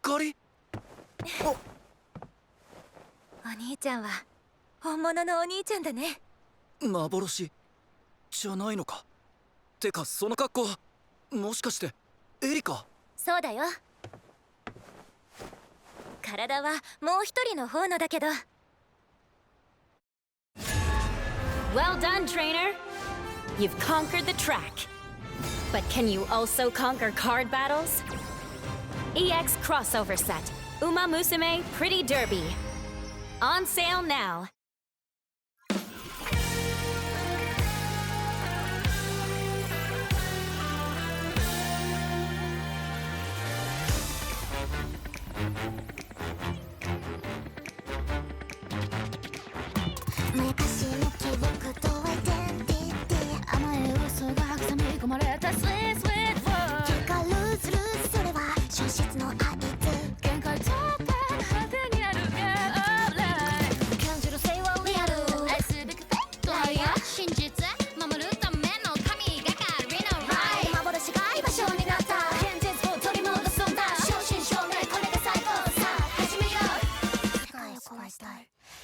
光？お兄ちゃんは本物のお兄ちゃんだね。幻じゃないのか。てかその格好、もしかしてエリカ？そうだよ。体はもう一人の方のだけど。 Well done, trainer! You've conquered the track. But can you also conquer card battles? EX Crossover Set, Uma Musume Pretty Derby. On sale now.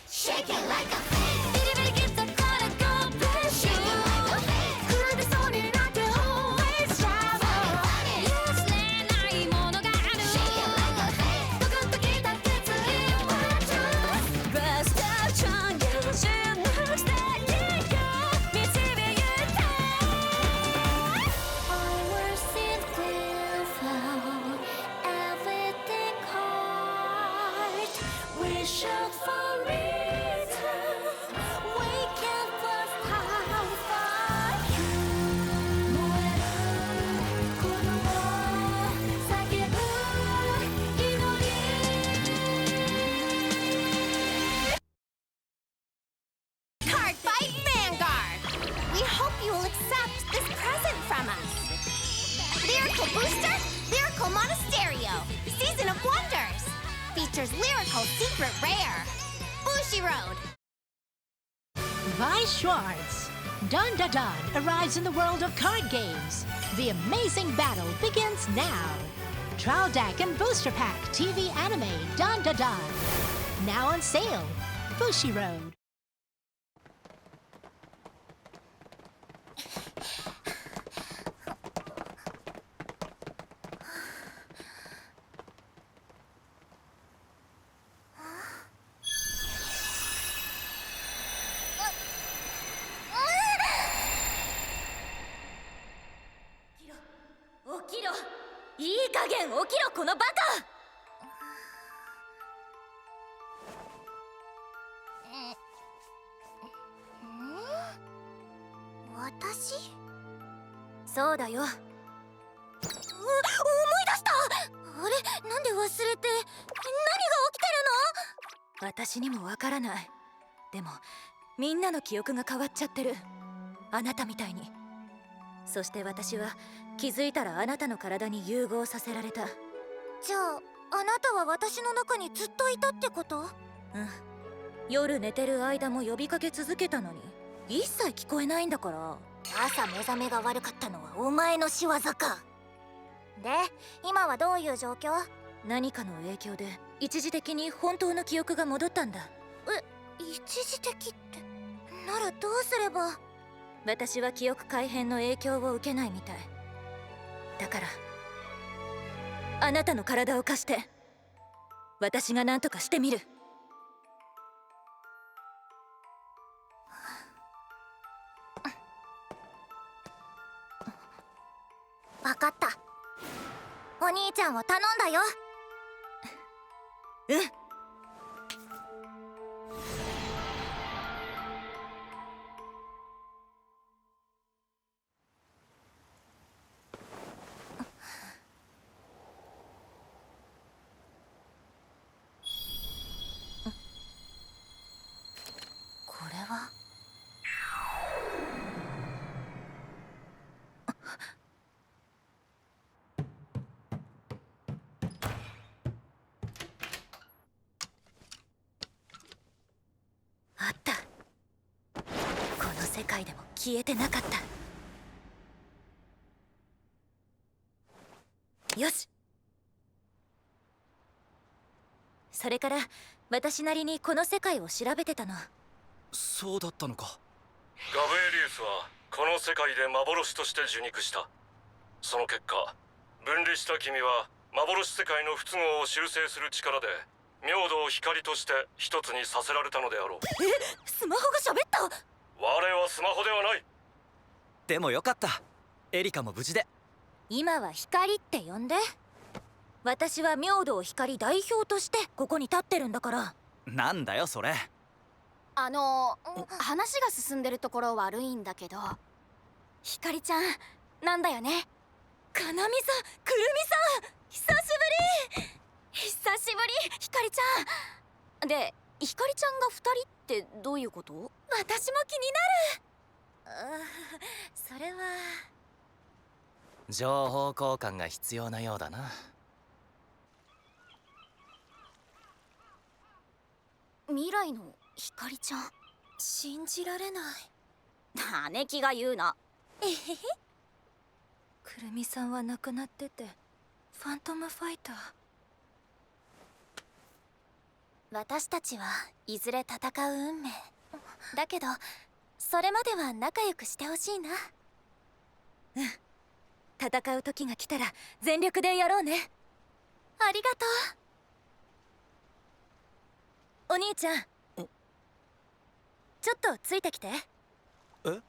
Shake it like a fan. Bitty bitty get the color go bless you. 그런데 손이 나게 always travel. Useless 나의 모노가 아는. Shake it like a fan. 똑똑히 다 끝을 이루어줘. Rest of 정해진 흑색이고 미치비의 time. I will sit without everything hard. We should for reason. We can first have fun. 모에는 고요한 사계의 이 노래. Card Fight Vanguard! We hope you will accept this present from us. Lyrical Booster, Lyrical Monasterio, Season of Wonders. Features Lyrical Secret Rare. Bushiroad. Vi Schwartz. Dun Da Dun arrives in the world of card games. The amazing battle begins now. Trial Deck and Booster Pack TV anime Dun Da Dun. Now on sale. Bushiroad.起きろ、いい加減起きろ、このバカ。私？そうだよ。思い出した。あれ、なんで忘れて。何が起きてるの？私にもわからない。でもみんなの記憶が変わっちゃってる、あなたみたいに。そして私は気づいたらあなたの体に融合させられた。じゃあ、あなたは私の中にずっといたってこと？うん。夜寝てる間も呼びかけ続けたのに一切聞こえないんだから。朝目覚めが悪かったのはお前の仕業か。で、今はどういう状況？何かの影響で一時的に本当の記憶が戻ったんだ。一時的って。ならどうすれば？私は記憶改変の影響を受けないみたいだから、あなたの体を貸して、私が何とかしてみる。分かった。お兄ちゃんを頼んだよ。うん。これは？あった。この世界でも消えてなかった。よし、それから私なりにこの世界を調べてたの。そうだったのか。ガブエリウスはこの世界で幻として受肉した。その結果、分離した君は幻世界の不都合を修正する力で明度を光として一つにさせられたのであろう。スマホが喋った。我はスマホではない。でもよかった、エリカも無事で。今は光って呼んで。私は明度光代表としてここに立ってるんだから。なんだよそれ。話が進んでるところ悪いんだけど、ひかりちゃんなんだよね。かなみさん、くるみさん、久しぶり。久しぶり、ひかりちゃん。で、ひかりちゃんが2人ってどういうこと？私も気になる。それは情報交換が必要なようだな。未来のひかりちゃん。信じられない。姉貴が言うな。えへへ。くるみさんは亡くなってて、ファントムファイター。私たちはいずれ戦う運命だけど、それまでは仲良くしてほしいな。戦う時が来たら全力でやろうね。ありがとお兄ちゃん、ちょっとついてきて。え？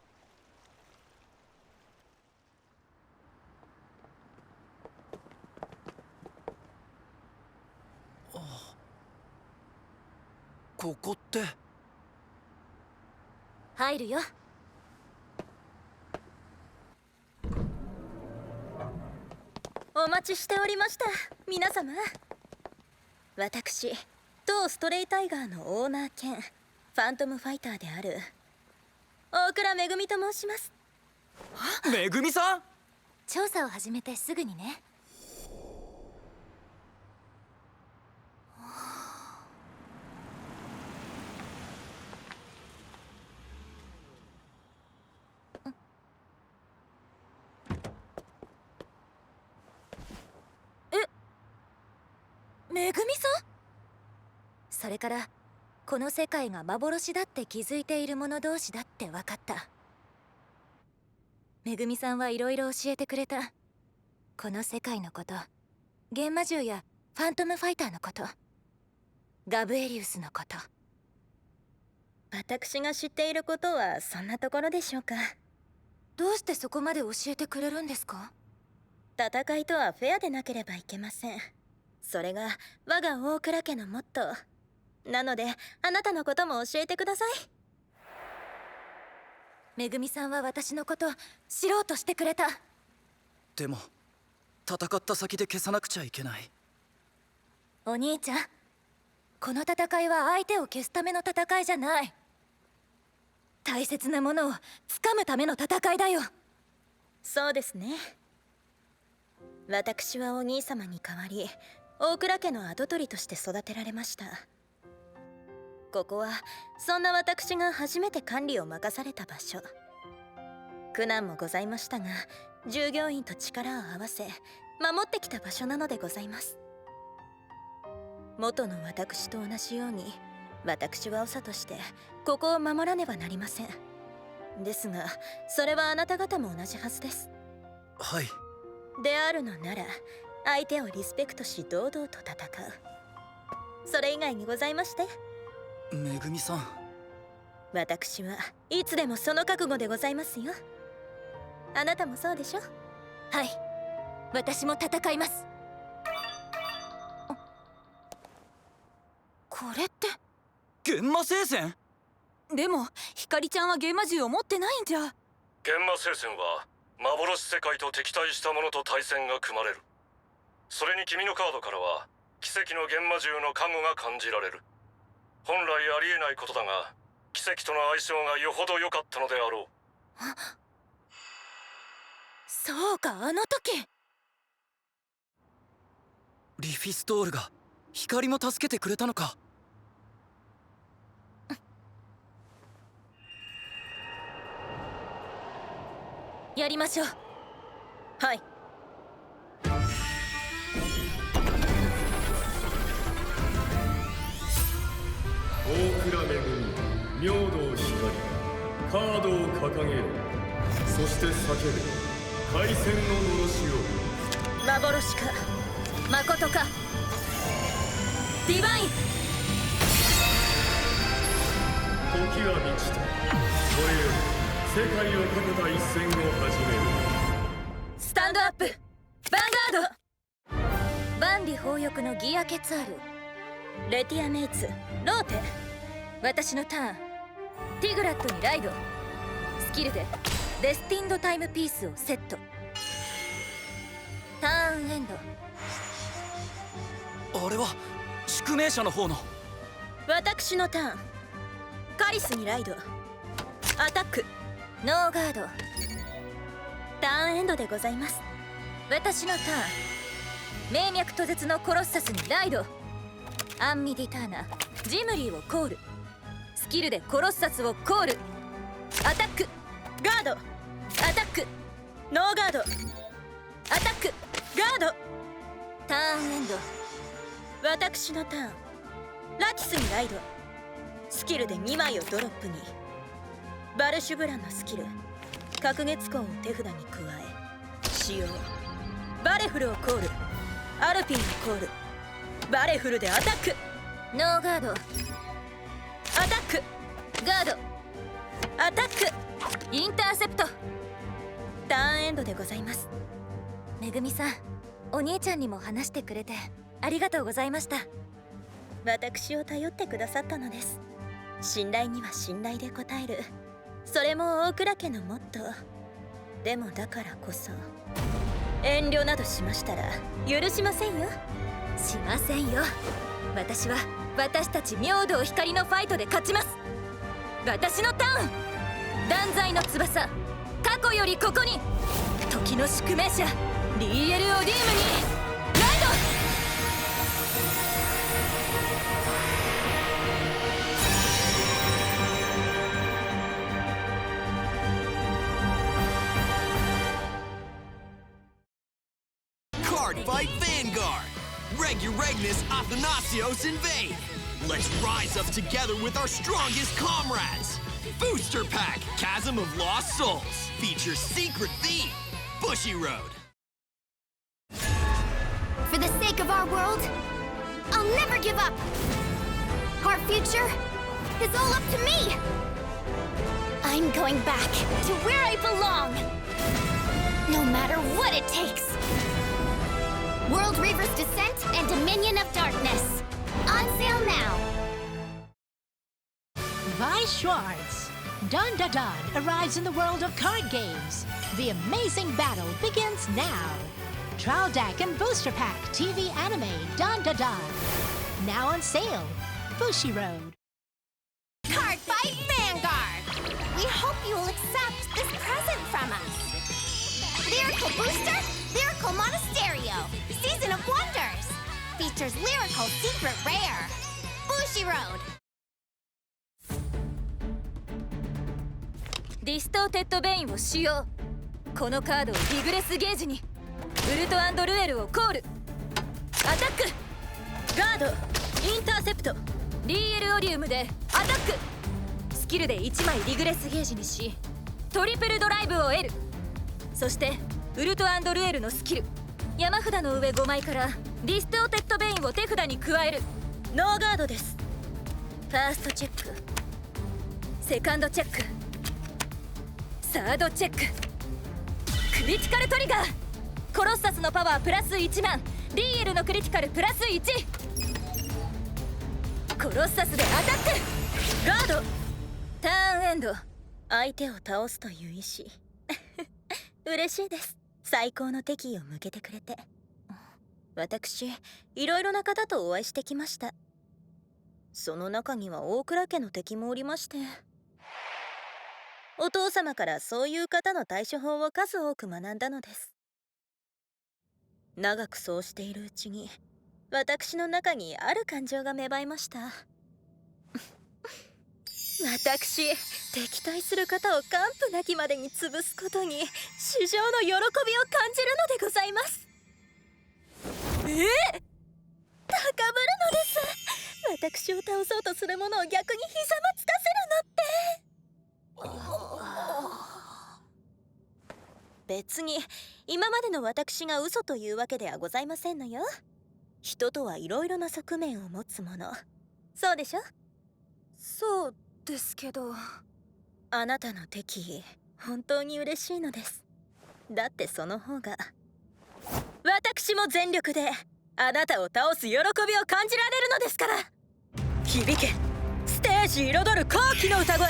ここって入るよ。お待ちしておりました皆様。私当ストレイタイガーのオーナー兼ファントムファイターである大倉めぐみと申します。めぐみさん。調査を始めてすぐにね。めぐみさん。それからこの世界が幻だって気づいている者同士だって分かった。めぐみさんはいろいろ教えてくれた。この世界のこと、幻魔獣やファントムファイターのこと、ガブエリウスのこと。私が知っていることはそんなところでしょうか。どうしてそこまで教えてくれるんですか？戦いとはフェアでなければいけません。それが我が大倉家のモットーなので、あなたのことも教えてください。めぐみさんは私のこと知ろうとしてくれた。でも戦った先で消さなくちゃいけない。お兄ちゃん、この戦いは相手を消すための戦いじゃない。大切なものを掴むための戦いだよ。そうですね。私はお兄様に代わり大倉家の跡取りとして育てられました。ここはそんな私が初めて管理を任された場所。苦難もございましたが、従業員と力を合わせ守ってきた場所なのでございます。元の私と同じように、私は長としてここを守らねばなりません。ですがそれはあなた方も同じはずです。はい。であるのなら、相手をリスペクトし堂々と戦う。それ以外にございまして。めぐみさん。私はいつでもその覚悟でございますよ。あなたもそうでしょ？はい、私も戦います。これって幻魔聖戦？でもひかりちゃんは幻魔獣を持ってないんじゃ。幻魔聖戦は幻世界と敵対した者と対戦が組まれる。それに君のカードからは奇跡の幻魔獣の加護が感じられる。本来ありえないことだが、奇跡との相性がよほど良かったのであろう。そうか、あの時リフィストールが光も助けてくれたのか。やりましょう。はい。明道光カードを掲げよ。そして叫べ海戦ののろしを。幻か誠かディバイン。時は満ちた。これより世界をかけた一戦を始める。スタンドアップヴァンガード。万里宝翼のギアケツァール、レティアメイツ、ローテ。私のターン、ティグラットにライド。スキルでデスティンドタイムピースをセット。ターンエンド。あれは宿命者の方の。私のターン、カリスにライド。アタックノーガード。ターンエンドでございます。私のターン、名脈途絶のコロッサスにライド。アンミディターナジムリーをコール。スキルでコロッサスをコール。アタックガード。アタックノーガード。アタックガード。ターンエンド。私のターン、ラティスにライド。スキルで2枚をドロップに。バルシュブランのスキル、隔月光を手札に加え使用。バレフルをコール。アルピンをコール。バレフルでアタックノーガード。アタックガード。アタックインターセプト。ターンエンドでございます。めぐみさん、お兄ちゃんにも話してくれてありがとうございました。私を頼ってくださったのです。信頼には信頼で応える、それも大倉家のモットー。でもだからこそ遠慮などしましたら許しませんよ。しませんよ。私は私たち明道光のファイトで勝ちます。私のターン、断罪の翼、過去よりここに。時の宿命者リーエル・オディームにライド。Cardfight Vanguard! Regulus Athanasios invade! Let's rise up together with our strongest comrades! Booster Pack Chasm of Lost Souls features secret theme Bushy Road. For the sake of our world, I'll never give up. Our future is all up to me. I'm going back to where I belong. No matter what it takes. World Reaver's Descent and Dominion of Darkness. On sale now. Vi Schwartz. Dun Da Dun arrives in the world of card games. The amazing battle begins now. Trial Deck and Booster Pack TV anime Dun Da Dun. Now on sale. Bushiroad. Cardfight Vanguard. We hope you will accept this present from us. Lyrical Booster, Lyrical Monasterio, Season of Wonders. Features Lyrical Secret Rare. Bushiroad. ディストーテッドベインを使用。このカードをリグレスゲージに。ウルト&ルエルをコール。アタックガードインターセプト。リーエル・オリウムでアタック。スキルで1枚リグレスゲージにしトリプルドライブを得る。そしてウルト&ルエルのスキル、山札の上5枚からディストーテッドベインを手札に加える。ノーガードです。ファーストチェック、セカンドチェック、サードチェック、クリティカルトリガー。コロッサスのパワープラス1万、リーエルのクリティカルプラス1。コロッサスでアタックガード。ターンエンド。相手を倒すという意志嬉しいです。最高の敵意を向けてくれて。私いろいろな方とお会いしてきました。その中には大倉家の敵もおりまして、お父様からそういう方の対処法を数多く学んだのです。長くそうしているうちに私の中にある感情が芽生えました私、敵対する方を完膚なきまでに潰すことに至上の喜びを感じるのでございます。高ぶるのです。私を倒そうとする者を逆にひざまつかせるのって。別に今までの私が嘘というわけではございませんのよ。人とはいろいろな側面を持つもの。そうでしょ？そうですけど。あなたの敵意、本当に嬉しいのです。だってその方が私も全力であなたを倒す喜びを感じられるのですから。響け、ステージ彩る高貴の歌声。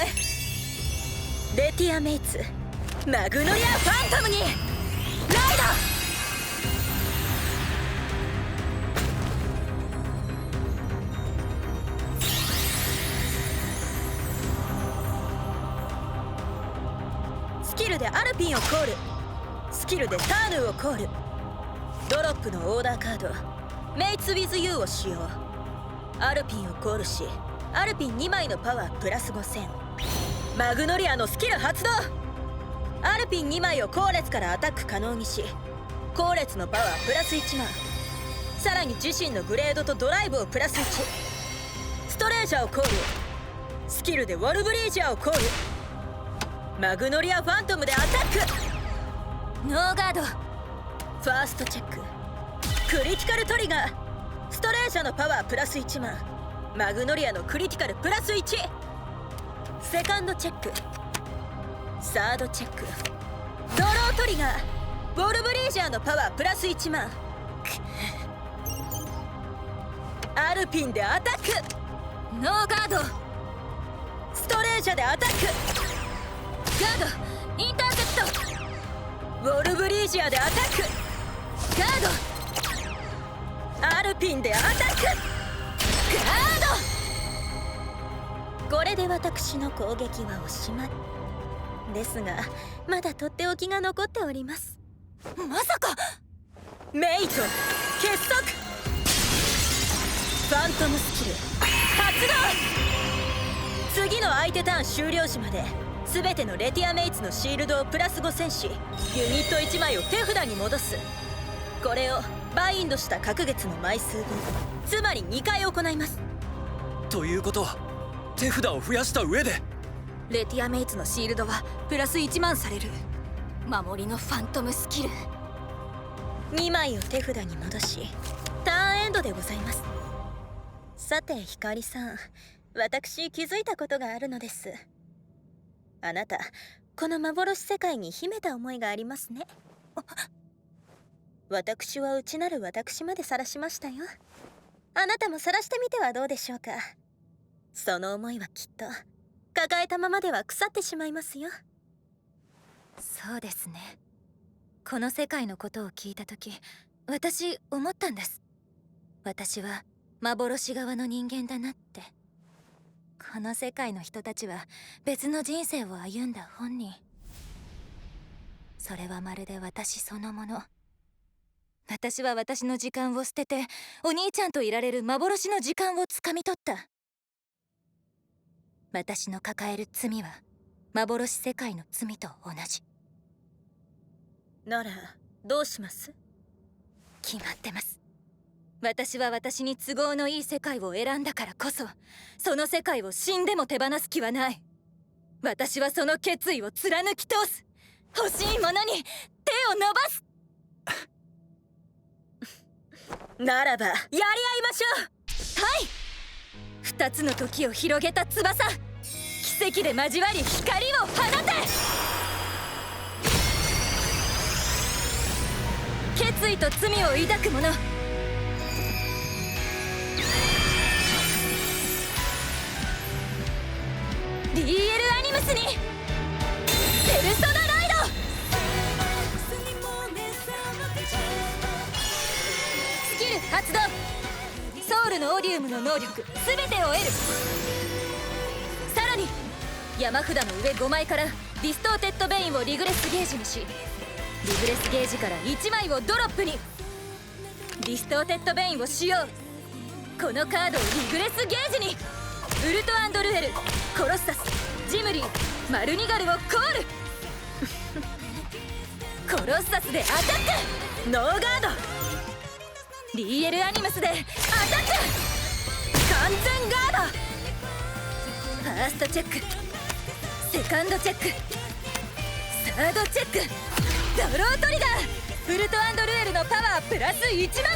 レティアメイツ、マグノリア・ファントムにライド！スキルでアルピンをコール、スキルでターヌーをコール、ドロップのオーダーカードメイツ・ウィズ・ユーを使用。アルピンをコールし、アルピン2枚のパワープラス5000。マグノリアのスキル発動。アルピン2枚を後列からアタック可能にし、後列のパワープラス1万、さらに自身のグレードとドライブをプラス1。ストレージャーをコール、スキルでウォルブリージャーをコール。マグノリア・ファントムでアタック。ノーガード、ファーストチェック、クリティカルトリガー。ストレージャーのパワープラス1万、マグノリアのクリティカルプラス1。セカンドチェック、サードチェック、ドロートリガー。ウォルブリージャーのパワープラス1万。アルピンでアタック。ノーガード、ストレージャーでアタック。ガード、インターセプト。ウォルブリージアでアタック。ガード、アルピンでアタック。ガード。これで私の攻撃はおしまいですが、まだとっておきが残っております。まさかメイト結束。ファントムスキル発動。次の相手ターン終了時まで全てのレティアメイツのシールドをプラス5000し、ユニット1枚を手札に戻す。これをバインドした隔月の枚数分、つまり2回行います。ということは手札を増やした上でレティアメイツのシールドはプラス1万される。守りのファントムスキル。2枚を手札に戻し、ターンエンドでございます。さてヒカリさん、私気づいたことがあるのです。あなた、この幻世界に秘めた思いがありますね。私は内なる私まで晒しましたよ。あなたも晒してみてはどうでしょうか。その思いはきっと抱えたままでは腐ってしまいますよ。そうですね。この世界のことを聞いた時、私思ったんです。私は幻側の人間だなって。この世界の人たちは別の人生を歩んだ本人。それはまるで私そのもの。私は私の時間を捨ててお兄ちゃんといられる幻の時間をつかみ取った。私の抱える罪は幻世界の罪と同じ。ならどうします？決まってます。私は私に都合のいい世界を選んだからこそ、その世界を死んでも手放す気はない。私はその決意を貫き通す。欲しいものに手を伸ばす。ならばやり合いましょう。はい。二つの時を広げた翼、奇跡で交わり光を放て。決意と罪を抱く者、DL アニムスにペルソナライド。スキル発動。ソウルのオディウムの能力全てを得る。さらに山札の上5枚からディストーテッドベインをリグレスゲージにし、リグレスゲージから1枚をドロップに。ディストーテッドベインを使用。このカードをリグレスゲージに。ウルト・アンドルエル、コロッサス、ジムリー、マルニガルをコール。コロッサスでアタック。ノーガード。DL アニムスでアタック。完全ガード。ファーストチェック、セカンドチェック、サードチェック、ドロートリガー。ウルト&ルエルのパワープラス1万。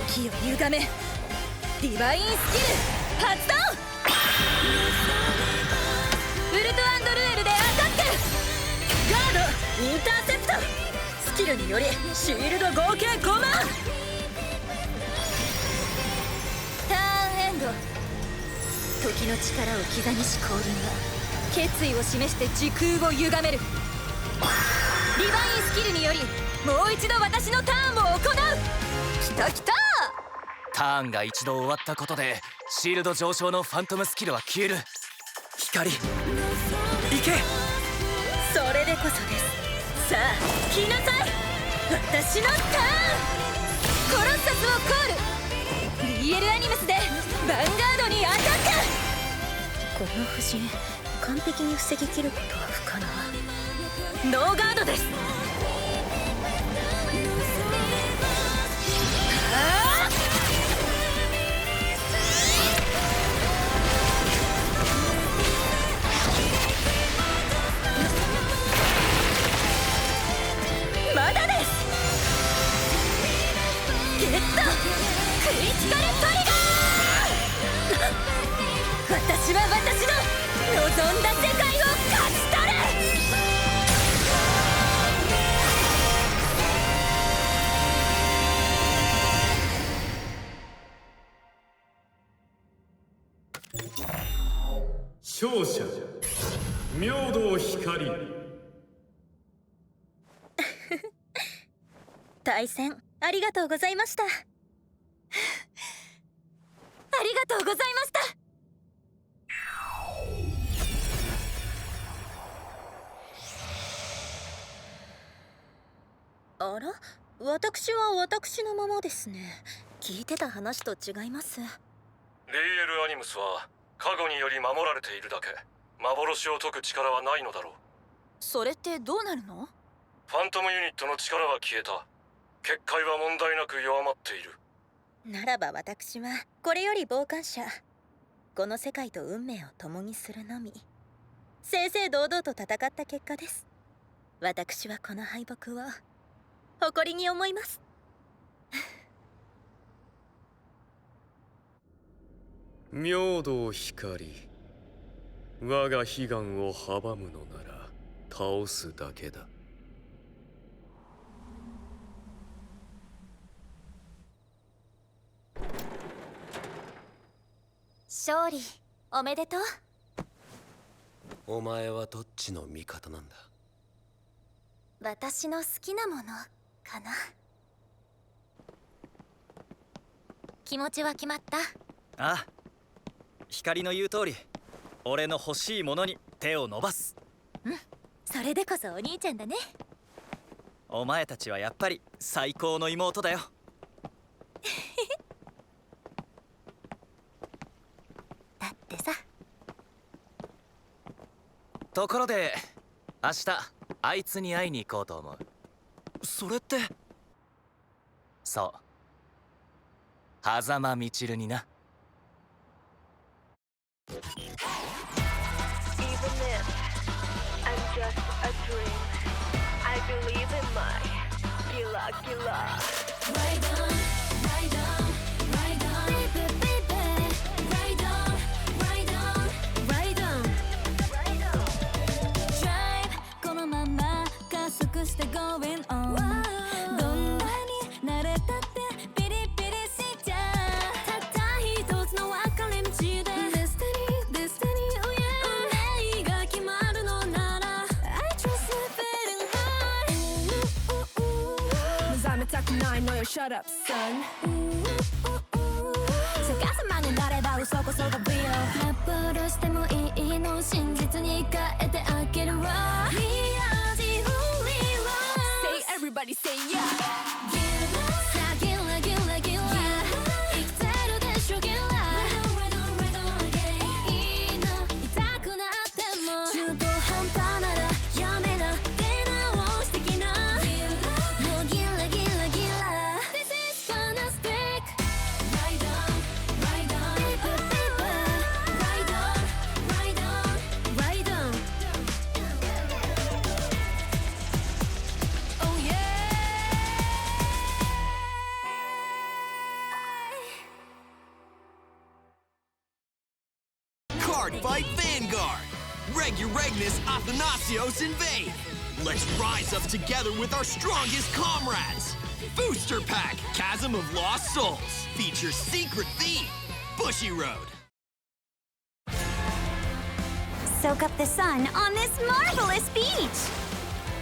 時を歪め、ディバインスキル発動。ウルト&ルエルでアタック。ガードインターセプト。スキルによりシールド合計5万。ターンエンド。時の力を刻みし降臨は決意を示して時空を歪める。リバインスキルによりもう一度私のターンを行う。きたきた。ターンが一度終わったことでシールド上昇のファントムスキルは消える。光行け。それでこそです。さあ来なさい、私のターン。コロッサスをコール。DL アニムスでヴァンガードにアタック。この布陣完璧に防ぎきることは不可能。ノーガードです。まだです。ゲットクリティカルトリガー。私は私の望んだ世界を勝ち取る。勝者明道光。対戦ありがとうございました。ありがとうございました。あら、私は私のままですね。聞いてた話と違います。DL アニムスは加護により守られているだけ。幻を解く力はないのだろう。それってどうなるの？ファントムユニットの力は消えた。結界は問題なく弱まっている。ならば私はこれより傍観者。この世界と運命を共にするのみ。正々堂々と戦った結果です。私はこの敗北を誇りに思います。明道光。我が悲願を阻むのなら倒すだけだ。勝利おめでとう。お前はどっちの味方なんだ？私の好きなものかな。気持ちは決まった？ああ、光の言う通り俺の欲しいものに手を伸ばす。うん、それでこそお兄ちゃんだね。お前たちはやっぱり最高の妹だよ。だってさ。ところで明日あいつに会いに行こうと思う。それって？そう狭間みちるにな。このまま加速して going on。 どんなに慣れたってピリピリしちゃう。たった一つの分かれ道で Destiny oh yeah 運命が決まるのなら I trust feeling high。 目覚めたくないのよ Shut up son。 逆さまになれば嘘こそが real。 幻でもいいの真実に変えてあげるわ。Everybody say yeah。 さあギラギラギラ生きてるでしょギラ。いいの痛くなっても中途半端ならやめな出直してきな。もうギラギラギラ This is gonna stick。 Ride on ride on Cardfight Vanguard! Regulus Athanasios invade! Let's rise up together with our strongest comrades! Booster Pack Chasm of Lost Souls features secret theme Bushy Road. Soak up the sun on this marvelous beach!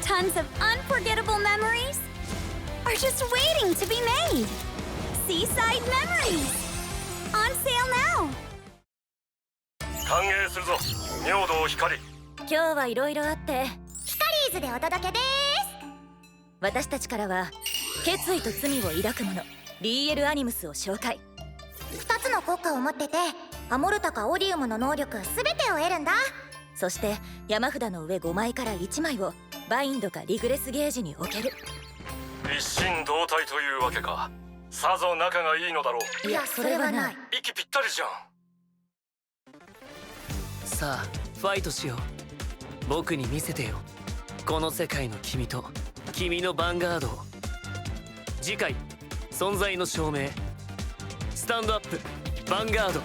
Tons of unforgettable memories are just waiting to be made! Seaside Memories! On sale now! 歓迎するぞ明道光。今日はいろいろあってヒカリーズでお届けです。私たちからは決意と罪を抱く者リーエル・アニムスを紹介。2つの国家を持っててアモルタかオリウムの能力全てを得るんだ。そして山札の上5枚から1枚をバインドかリグレスゲージに置ける。一心同体というわけか。さぞ仲がいいのだろう。いやそれはない。息ぴったりじゃん。さあファイトしよう。僕に見せてよ、この世界の君と君のヴァンガードを。次回存在の証明、スタンドアップヴァンガード。